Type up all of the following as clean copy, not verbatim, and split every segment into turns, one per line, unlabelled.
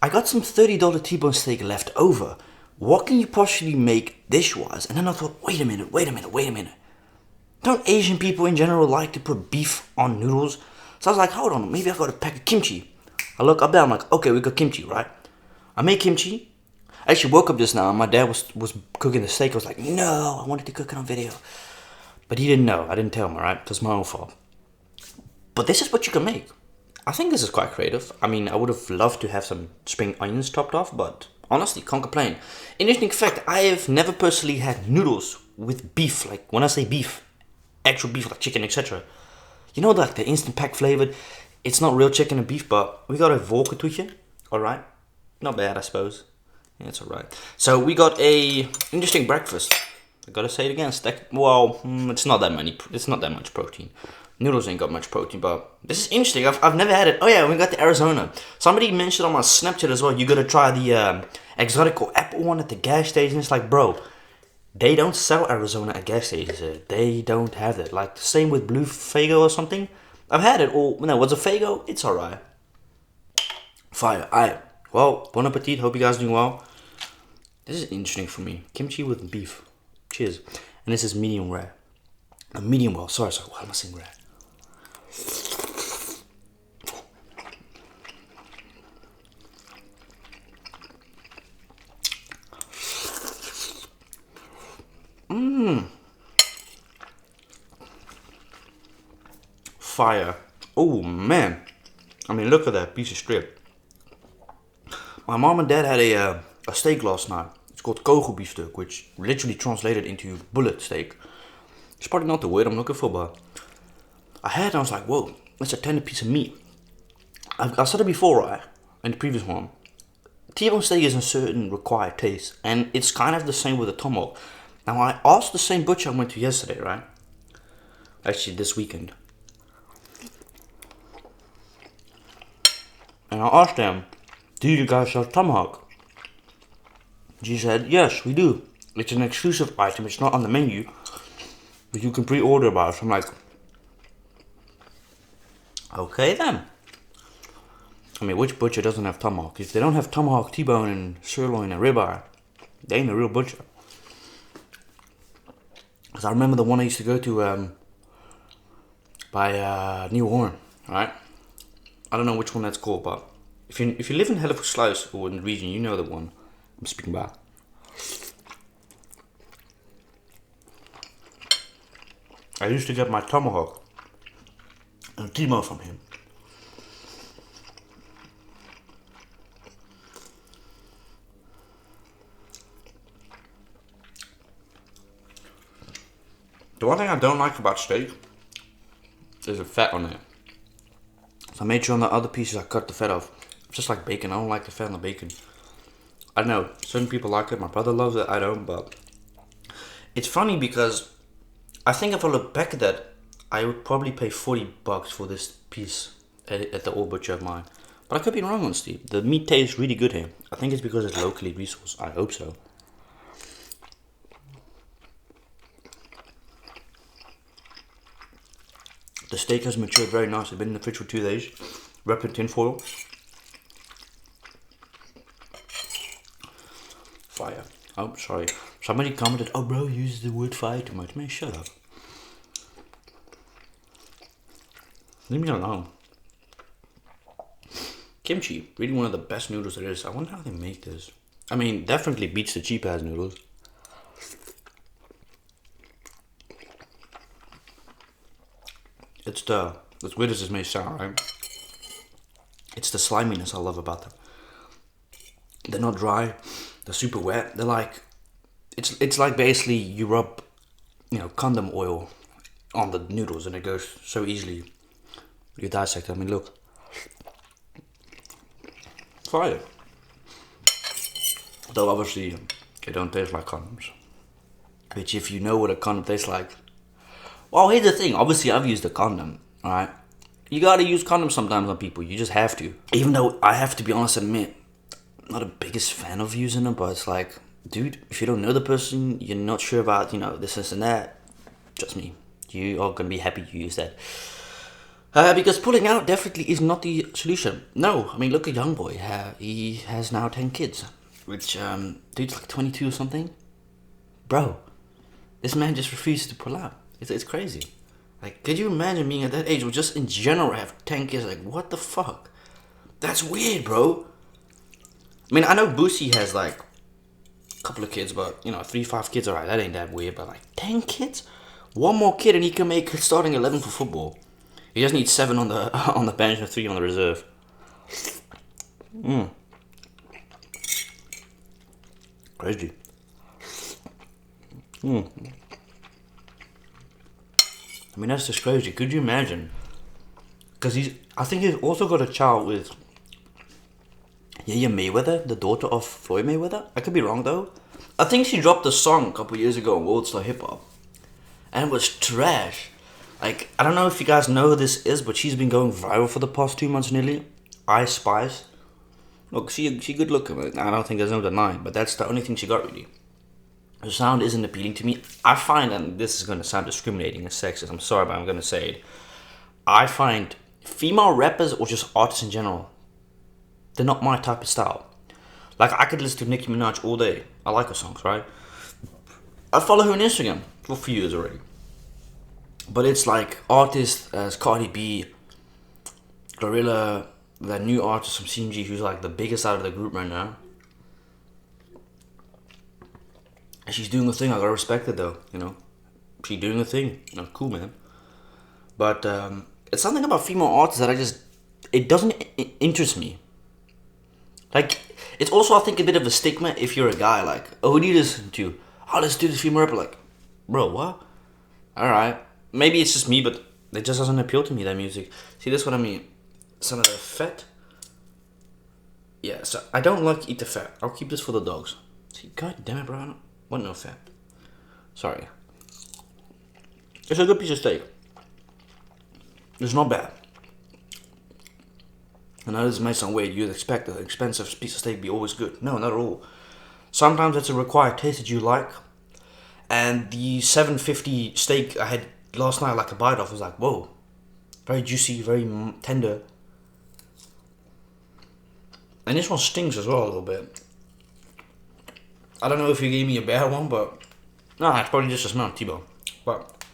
I got some $30 T-bone steak left over. What can you possibly make dish-wise? And then I thought, wait a minute. Don't Asian people in general like to put beef on noodles? So I was like, hold on, maybe I got a pack of kimchi. I look up there, I'm like, okay, we got kimchi, right? I made kimchi. I actually woke up just now and my dad was cooking the steak. I was like, no, I wanted to cook it on video. But he didn't know. I didn't tell him, alright? That's my own fault. But this is what you can make. I think this is quite creative. I mean, I would have loved to have some spring onions chopped off, but honestly, can't complain. Interesting fact, I have never personally had noodles with beef. Like, when I say beef, actual beef, like chicken, etc. You know, like the instant pack flavored. It's not real chicken and beef, but we got a volkatoetje. Alright. Not bad, I suppose. Yeah, it's alright. So, we got a interesting breakfast. I gotta say it again. It's not that much protein. Noodles ain't got much protein, but this is interesting. I've never had it. Oh yeah, we got the Arizona. Somebody mentioned on my Snapchat as well, you gotta try the exotical apple one at the gas station. It's like, bro, they don't sell Arizona at gas stations. They don't have it. Like, the same with blue Fago or something. I've had it all. No, what's a Fago? It's alright. Fire. Alright. Well, bon appetit. Hope you guys are doing well. This is interesting for me. Kimchi with beef. Cheers. And this is medium rare. Medium well. Sorry. Why am I saying rare? Fire. Oh man. I mean, look at that piece of strip. My mom and dad had a steak last night. It's called kogelbiefstuk, which literally translated into bullet steak. It's probably not the word I'm looking for, but I had it and I was like, whoa, that's a tender piece of meat. I've said it before, right? In the previous one. T-bone steak is a certain required taste, and it's kind of the same with a tomahawk. Now, I asked the same butcher I went to yesterday, right? Actually, this weekend. And I asked them, do you guys sell tomahawk? She said, yes, we do. It's an exclusive item, it's not on the menu, but you can pre-order about it. So I'm like, okay then. I mean, which butcher doesn't have tomahawk? If they don't have tomahawk, T-bone, and sirloin, and ribeye, they ain't a real butcher. Because I remember the one I used to go to by New Horn, right? I don't know which one that's called, but if you live in Hellevoetsluis or in the region, you know the one I'm speaking about. I used to get my tomahawk and Timo from him. The one thing I don't like about steak is the fat on it. So I made sure on the other pieces I cut the fat off. Just like bacon, I don't like the fat on the bacon. I don't know, certain people like it, my brother loves it, I don't, but it's funny because I think if I look back at that, I would probably pay $40 for this piece at the old butcher of mine. But I could be wrong, honestly. The meat tastes really good here. I think it's because it's locally resourced. I hope so. The steak has matured very nice. It's been in the fridge for 2 days. Wrapped in tin foil. Fire. Oh, sorry. Somebody commented, oh bro, you use the word fire too much. Man, shut up. Leave me alone. Kimchi, really one of the best noodles there is. I wonder how they make this. I mean, definitely beats the cheap ass noodles. It's as weird as this may sound, right? It's the sliminess I love about them. They're not dry, they're super wet. They're like, it's like basically you rub, condom oil on the noodles and it goes so easily. You dissect. I mean, look. Fire. Though obviously they don't taste like condoms. Which if you know what a condom tastes like. Well, here's the thing. Obviously I've used a condom, alright? You gotta use condoms sometimes on people. You just have to. Even though I have to be honest and admit, I'm not the biggest fan of using them, but it's like, dude, if you don't know the person, you're not sure about, this and that, trust me, you are gonna be happy you use that. Because pulling out definitely is not the solution. No, I mean, look at young boy. He has now 10 kids, which dude's like 22 or something. Bro, this man just refuses to pull out. It's crazy. Like, could you imagine being at that age or just in general have 10 kids? Like, what the fuck? That's weird, bro. I mean, I know Boosie has like a couple of kids, but you know, 3, 5 kids, alright, that ain't that weird. But like 10 kids, one more kid, and he can make starting 11 for football. He just needs 7 on the on the bench and 3 on the reserve. Crazy. I mean, that's just crazy. Could you imagine? Because I think he's also got a child with Yaya Mayweather, the daughter of Floyd Mayweather. I could be wrong though. I think she dropped a song a couple years ago on World Star Hip Hop, and it was trash. Like, I don't know if you guys know who this is, but she's been going viral for the past 2 months nearly. Ice Spice. Look, she good looking. I don't think there's no denying, but that's the only thing she got really. Her sound isn't appealing to me. I find, and this is going to sound discriminating and sexist, I'm sorry, but I'm going to say it. I find female rappers, or just artists in general, they're not my type of style. Like, I could listen to Nicki Minaj all day. I like her songs, right? I follow her on Instagram for a few years already. But it's like artists as Cardi B, Glorilla, that new artist from CMG who's like the biggest out of the group right now. And she's doing a thing. I gotta respect it though, you know. She's doing a thing. You know, cool, man. But it's something about female artists that it doesn't interest me. Like, it's also, I think, a bit of a stigma if you're a guy. Like, oh, who do you listen to? Oh, let's do this female rapper. Like, bro, what? Alright. Maybe it's just me, but it just doesn't appeal to me, that music. See, that's what I mean. Some of the fat. Yeah, so I don't like to eat the fat. I'll keep this for the dogs. See, god damn it, bro. I don't want no fat. Sorry. It's a good piece of steak. It's not bad. I know this might sound weird. You'd expect an expensive piece of steak to be always good. No, not at all. Sometimes it's a required taste that you like. And the $7.50 steak I had last night, like a bite off, was like, whoa. Very juicy, very tender. And this one stings as well a little bit. I don't know if you gave me a bad one, but nah, it's probably just a smell of T-bone. But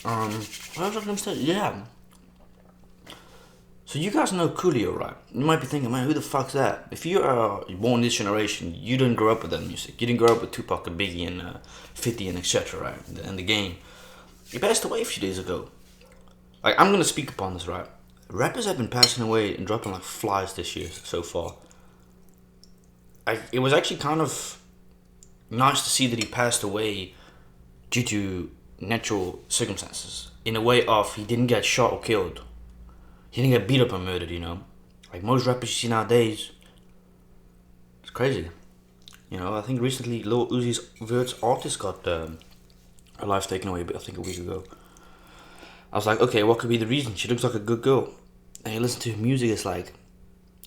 what else was I gonna say? Yeah. So you guys know Coolio, right? You might be thinking, man, who the fuck's that? If you are born this generation, you didn't grow up with that music. You didn't grow up with Tupac and Biggie and 50 and etc. Right? And the game. He passed away a few days ago. Like, I'm gonna speak upon this, right? Rappers have been passing away and dropping like flies this year so far. It was actually kind of nice to see that he passed away due to natural circumstances. In a way of, he didn't get shot or killed. He didn't get beat up and murdered, you know? Like most rappers you see nowadays. It's crazy. You know, I think recently Lil Uzi Vert's artist got her life taken away, I think a week ago. I was like, okay, what could be the reason? She looks like a good girl. And you listen to her music, it's like,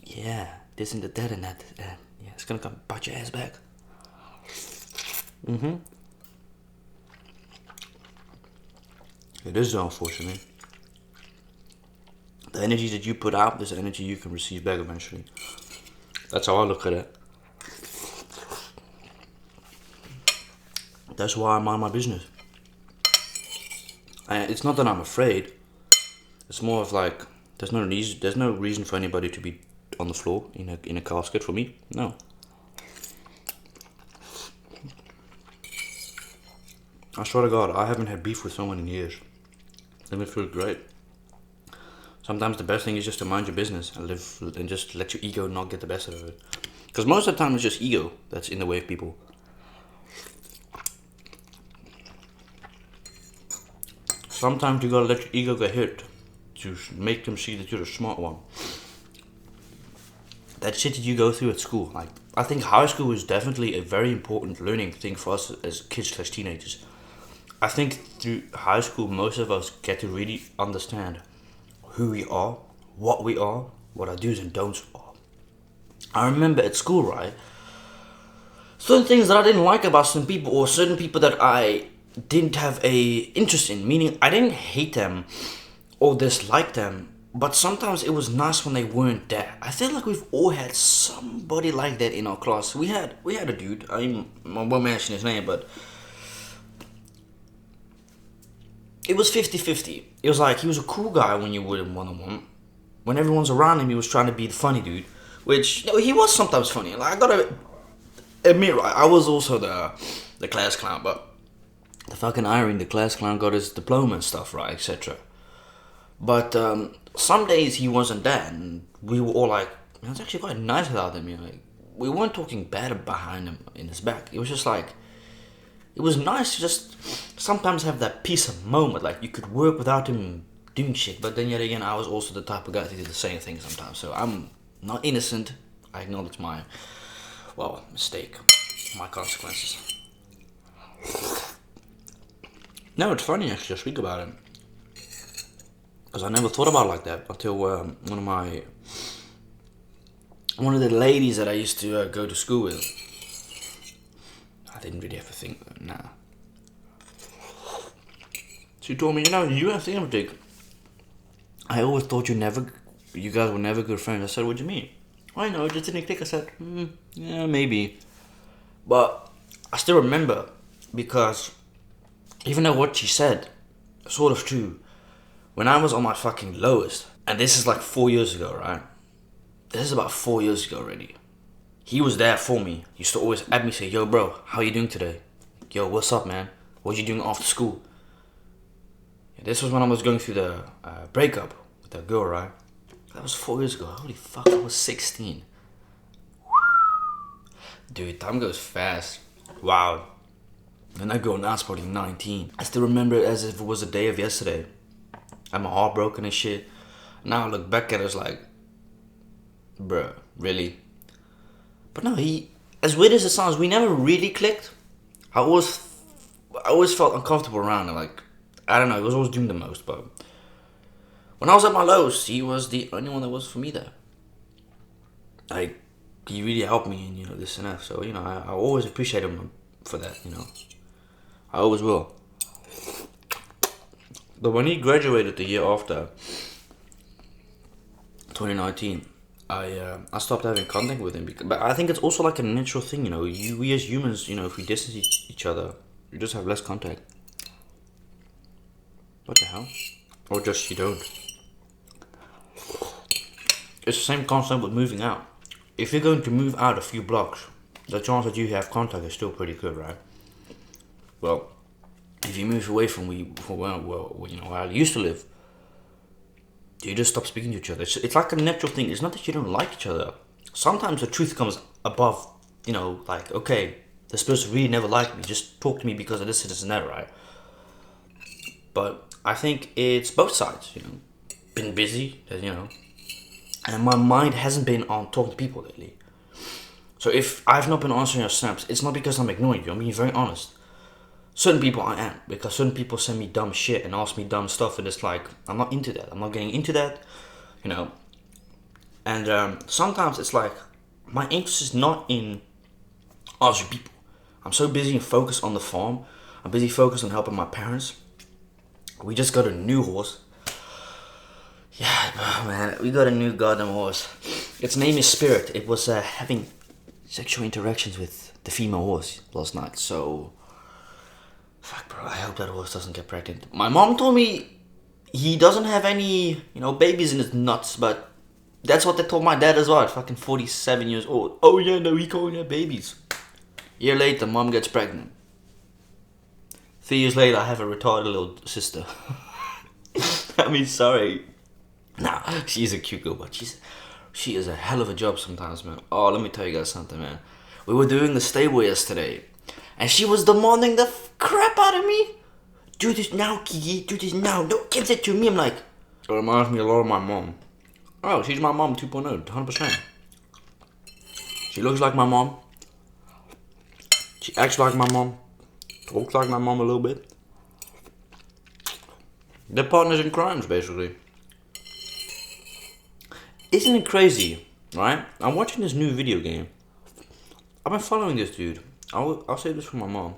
yeah, this and that and that. Yeah, it's gonna come bite your ass back. It is though, unfortunately. The energy that you put out, this energy you can receive back eventually. That's how I look at it. That's why I mind my business. It's not that I'm afraid. It's more of like, there's no reason for anybody to be on the floor in a casket for me. No. I swear to God, I haven't had beef with someone in years. And it feels great. Sometimes the best thing is just to mind your business and live and just let your ego not get the best out of it. Because most of the time it's just ego that's in the way of people. Sometimes you gotta let your ego get hit to make them see that you're the smart one. That shit that you go through at school, like, I think high school is definitely a very important learning thing for us as kids/teenagers. I think through high school, most of us get to really understand who we are, what our do's and don'ts are. I remember at school, right, certain things that I didn't like about some people, or certain people that I didn't have a interest in, meaning I didn't hate them or dislike them, but sometimes it was nice when they weren't there. I feel like we've all had somebody like that in our class. We had a dude. I won't mention his name, but it was 50-50. It was like he was a cool guy when you were in one-on-one. When everyone's around him, he was trying to be the funny dude, which he was sometimes funny. Like, I gotta admit, right, I was also the class clown, but the fucking irony, the class clown got his diploma and stuff, right, etc. But some days he wasn't there, and we were all like, man, it's actually quite nice without him. Like, we weren't talking bad behind him in his back. It was just like, it was nice to just sometimes have that peace of moment. Like, you could work without him doing shit. But then yet again, I was also the type of guy to do the same thing sometimes. So I'm not innocent. I acknowledge my, mistake, my consequences. No, it's funny actually to speak about it. Because I never thought about it like that until one of the ladies that I used to go to school with. I didn't really have to think, nah. She told me, you have to I always thought you guys were never good friends. I said, what do you mean? I know, it just didn't click. I said, yeah, maybe. But I still remember, because even though what she said, sort of true, when I was on my fucking lowest, and this is like 4 years ago, right? This is about 4 years ago already. He was there for me. He used to always at me say, yo bro, how you doing today? Yo, what's up, man? What you doing after school? Yeah, this was when I was going through the breakup with that girl, right? That was 4 years ago. Holy fuck, I was 16. Dude, time goes fast. Wow. And that girl now's probably 19. I still remember it as if it was a day of yesterday. I'm heartbroken and shit. Now I look back at it, it's like, bruh, really? But no, as weird as it sounds, we never really clicked. I always felt uncomfortable around him. Like, I don't know, he was always doing the most. But when I was at my lowest, he was the only one that was for me there. Like, he really helped me in, this and that. So, I always appreciate him for that, I always will. But when he graduated the year after, 2019, I stopped having contact with him. But I think it's also like a natural thing, we as humans, if we distance each other, we just have less contact. What the hell? Or just you don't. It's the same concept with moving out. If you're going to move out a few blocks, the chance that you have contact is still pretty good, right? Well, if you move away from where I used to live, you just stop speaking to each other. It's like a natural thing. It's not that you don't like each other. Sometimes the truth comes above, like, okay, this person really never liked me. Just talk to me because of this and that, right? But I think it's both sides, Been busy, and my mind hasn't been on talking to people lately. So if I've not been answering your snaps, it's not because I'm ignoring you. I'm being very honest. Certain people I am, because certain people send me dumb shit and ask me dumb stuff, and it's like, I'm not into that. I'm not getting into that, And sometimes it's like, my interest is not in answering people. I'm so busy and focused on the farm. I'm busy focused on helping my parents. We just got a new horse. Yeah, man, we got a new goddamn horse. Its name is Spirit. It was having sexual interactions with the female horse last night, so... Fuck, bro, I hope that horse doesn't get pregnant. My mom told me he doesn't have any, babies in his nuts, but that's what they told my dad as well, at fucking 47 years old. Oh yeah, no, he can't have babies. Year later, mom gets pregnant. 3 years later, I have a retarded little sister. I mean, sorry. Nah, she's a cute girl, but she is a hell of a job sometimes, man. Oh, let me tell you guys something, man. We were doing the stable yesterday, and she was demanding the crap out of me. Do this now, Kiki. Do this now. Don't give it to me. I'm like, it reminds me a lot of my mom. Oh, she's my mom 2.0, 100%. She looks like my mom. She acts like my mom. Talks like my mom a little bit. They're partners in crimes, basically. Isn't it crazy, right? I'm watching this new video game. I've been following this dude. I'll say this for my mom.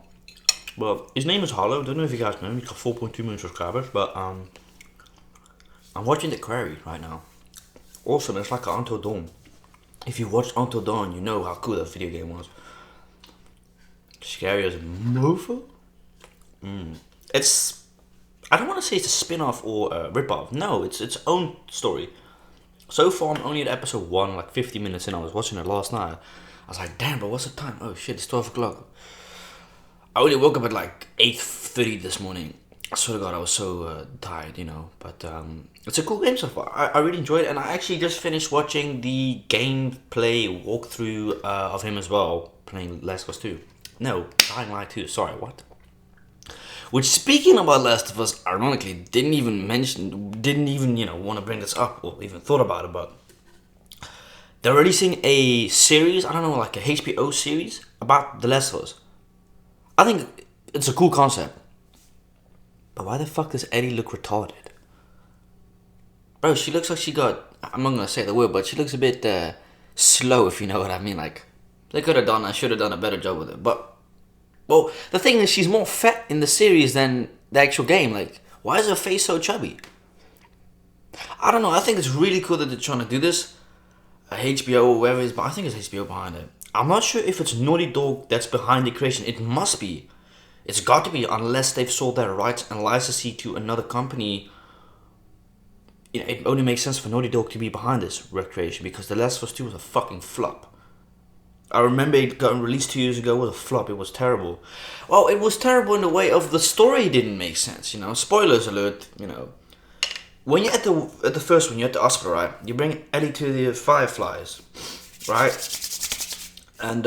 Well, his name is Hollow. Don't know if you guys know him. He's got 4.2 million subscribers. But I'm watching The Quarry right now. Awesome, it's like Until Dawn. If you watched Until Dawn, you know how cool that video game was. Scary as a mofo? It's... I don't want to say it's a spin-off or a rip-off. No, it's its own story. So far, I'm only at episode 1, like 50 minutes in. I was watching it last night. I was like, damn, bro, what's the time? Oh shit, it's 12 o'clock. I only woke up at like 8:30 this morning. I swear to God, I was so tired, you know. But it's a cool game so far. I really enjoyed it. And I actually just finished watching the gameplay walkthrough of him as well, playing Last of Us 2. No, Dying Light 2, sorry, what? Which, speaking about Last of Us, ironically, didn't even, want to bring this up or even thought about it, but they're releasing a series, I don't know, like a HBO series about The Last of Us. I think it's a cool concept. But why the fuck does Ellie look retarded? Bro, she looks like she got, I'm not gonna say the word, but she looks a bit slow, if you know what I mean. Like, they could have should have done a better job with it, but... Well, the thing is, she's more fat in the series than the actual game. Like, why is her face so chubby? I don't know. I think it's really cool that they're trying to do this. HBO or whoever it is, but I think it's HBO behind it. I'm not sure if it's Naughty Dog that's behind the creation. It must be. It's got to be, unless they've sold their rights and licensee to another company. You know, it only makes sense for Naughty Dog to be behind this recreation, because The Last of Us 2 was a fucking flop. I remember it got released 2 years ago. It was a flop. It was terrible. Well, it was terrible in the way of the story didn't make sense, you know. Spoilers alert, you know. When you're at the first one, you're at the hospital, right? You bring Ellie to the Fireflies, right? And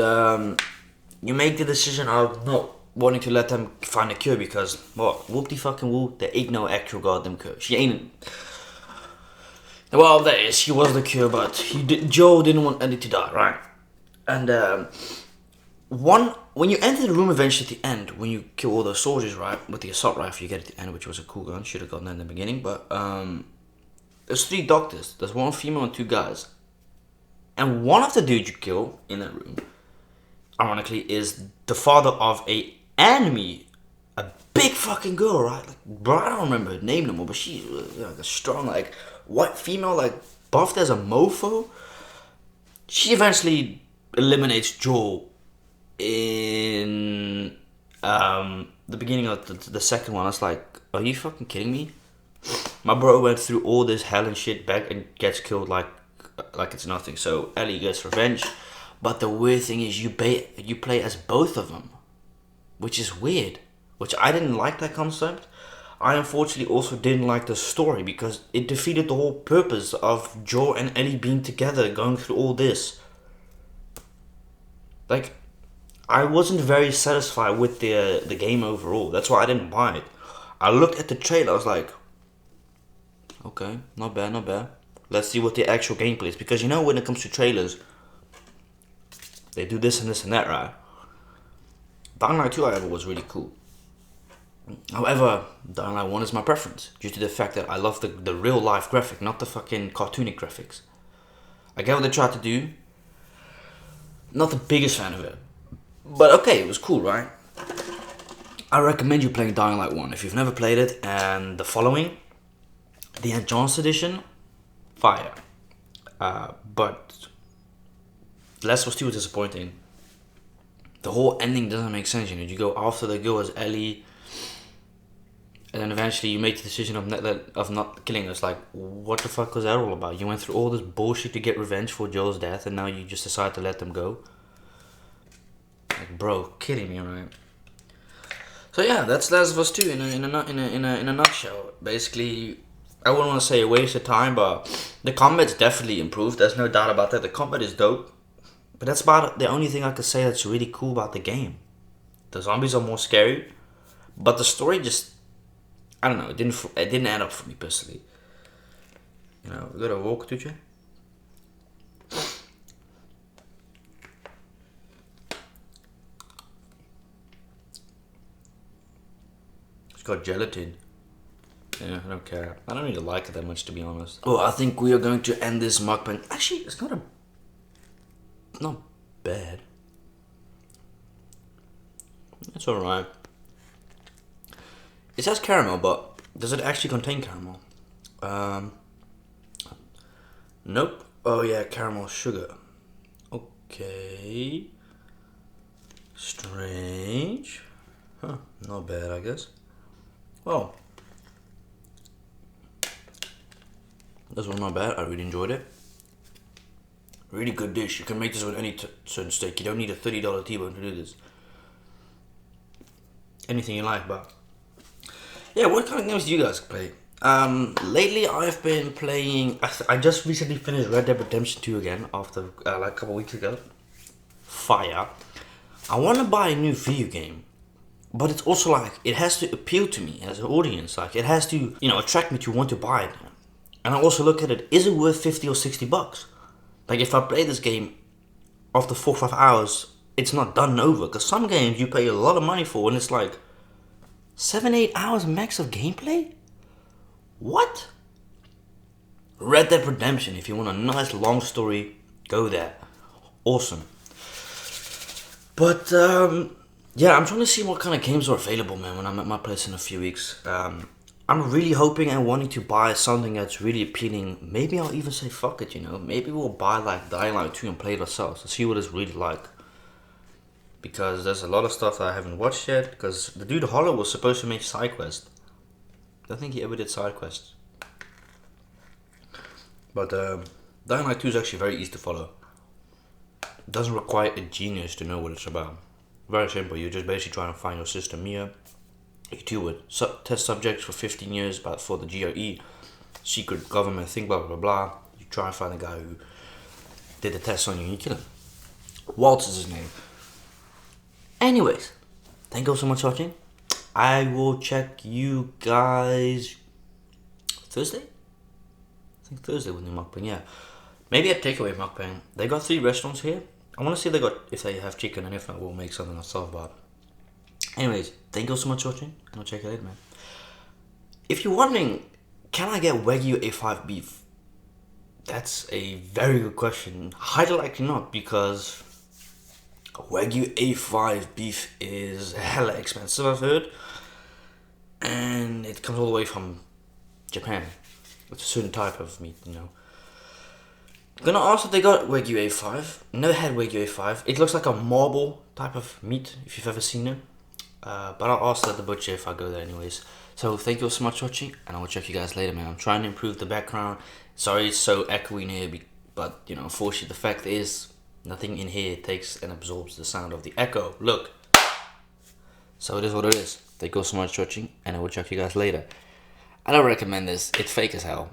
you make the decision of not wanting to let them find a cure because, what? Whoop-de-fucking-whoop, there ain't no actual goddamn cure. She ain't... Well, there is. She was the cure, but Joel didn't want Ellie to die, right? And when you enter the room eventually at the end, when you kill all those soldiers, right, with the assault rifle you get at the end, which was a cool gun, should have gotten that in the beginning, but there's 3 doctors. There's 1 female and 2 guys. And one of the dudes you kill in that room, ironically, is the father of a big fucking girl, right? Like, bro, I don't remember her name no more, but she's like a strong, like, white female, like, buffed as a mofo. She eventually eliminates Joel in the beginning of the second one. I was like, are you fucking kidding me? My bro went through all this hell and shit back and gets killed like it's nothing. So Ellie gets revenge. But the weird thing is you play as both of them, which is weird. Which I didn't like that concept. I unfortunately also didn't like the story because it defeated the whole purpose of Joel and Ellie being together, going through all this. Like, I wasn't very satisfied with the game overall. That's why I didn't buy it. I looked at the trailer, I was like, okay, not bad, not bad. Let's see what the actual gameplay is. Because you know when it comes to trailers, they do this and this and that, right? Dying Light 2, however, was really cool. However, Dying Light 1 is my preference, due to the fact that I love the real life graphic, not the fucking cartoonic graphics. I get what they tried to do. Not the biggest fan of it. But okay, it was cool, right? I recommend you playing Dying Light 1 if you've never played it. And the following, the Enhanced Edition, fire. But Last of Us 2 was disappointing. The whole ending doesn't make sense, you know. You go after the girl as Ellie, and then eventually you make the decision of not killing us. Like, what the fuck was that all about? You went through all this bullshit to get revenge for Joel's death, and now you just decide to let them go. Like, bro, kidding me, right? So yeah, that's Last of Us 2 in a nutshell. Basically, I wouldn't want to say a waste of time, but the combat's definitely improved. There's no doubt about that. The combat is dope, but that's about the only thing I could say that's really cool about the game. The zombies are more scary, but the story just, I don't know, it didn't add up for me personally. You know, we got a walk, Tuche. It's got gelatin. Yeah, I don't care. I don't really like it that much, to be honest. Oh, I think we are going to end this mukbang. Actually, it's not bad. It's alright. It says caramel, but does it actually contain caramel? Nope. Oh yeah, caramel sugar. Okay. Strange. Huh, not bad, I guess. Well, this was not bad. I really enjoyed it. Really good dish. You can make this with any certain steak. You don't need a $30 T-bone to do this. Anything you like, but yeah. What kind of games do you guys play? Lately I've been playing. I just recently finished Red Dead Redemption 2 again after like a couple weeks ago. Fire. I want to buy a new video game, but it's also like it has to appeal to me as an audience. Like it has to, attract me to want to buy it. And I also look at it: is it worth 50 or $60? Like if I play this game after 4 or 5 hours, it's not done and over. Because some games you pay a lot of money for, and it's like 7-8 hours max of gameplay. What? Red Dead Redemption. If you want a nice long story, go there. Awesome. But yeah, I'm trying to see what kind of games are available, man, when I'm at my place in a few weeks. I'm really hoping and wanting to buy something that's really appealing. Maybe I'll even say fuck it, Maybe we'll buy like Dying Light 2 and play it ourselves to see what it's really like. Because there's a lot of stuff that I haven't watched yet. Because the dude Hollow was supposed to make side quests. I don't think he ever did side quests. But Dying Light 2 is actually very easy to follow. It doesn't require a genius to know what it's about. Very simple. You're just basically trying to find your sister Mia. You do it. Test subjects for 15 years, but for the GRE, secret government thing, blah blah blah. You try and find the guy who did the test on you and you kill him. Waltz is his name. Anyways, thank you so much for watching. I will check you guys Thursday? I think Thursday with the MUKBANG, yeah. Maybe a takeaway MUKBANG. They got 3 restaurants here. I want to see if they have chicken, and if not, we'll make something ourselves. But anyways, thank you so much for watching, and I'll check you later, man. If you're wondering, can I get Wagyu A5 beef? That's a very good question. Highly likely not, because Wagyu A5 beef is hella expensive, I've heard. And it comes all the way from Japan. It's a certain type of meat, I'm gonna ask if they got Wagyu A5. Never had Wagyu A5. It looks like a marble type of meat, if you've ever seen it. But I'll ask at the butcher if I go there anyways. So thank you so much for watching, and I will check you guys later, man. I'm trying to improve the background. Sorry it's so echoey in here, but unfortunately the fact is, nothing in here takes and absorbs the sound of the echo. Look. So it is what it is. Thank you so much for watching, and I will check you guys later. I don't recommend this. It's fake as hell.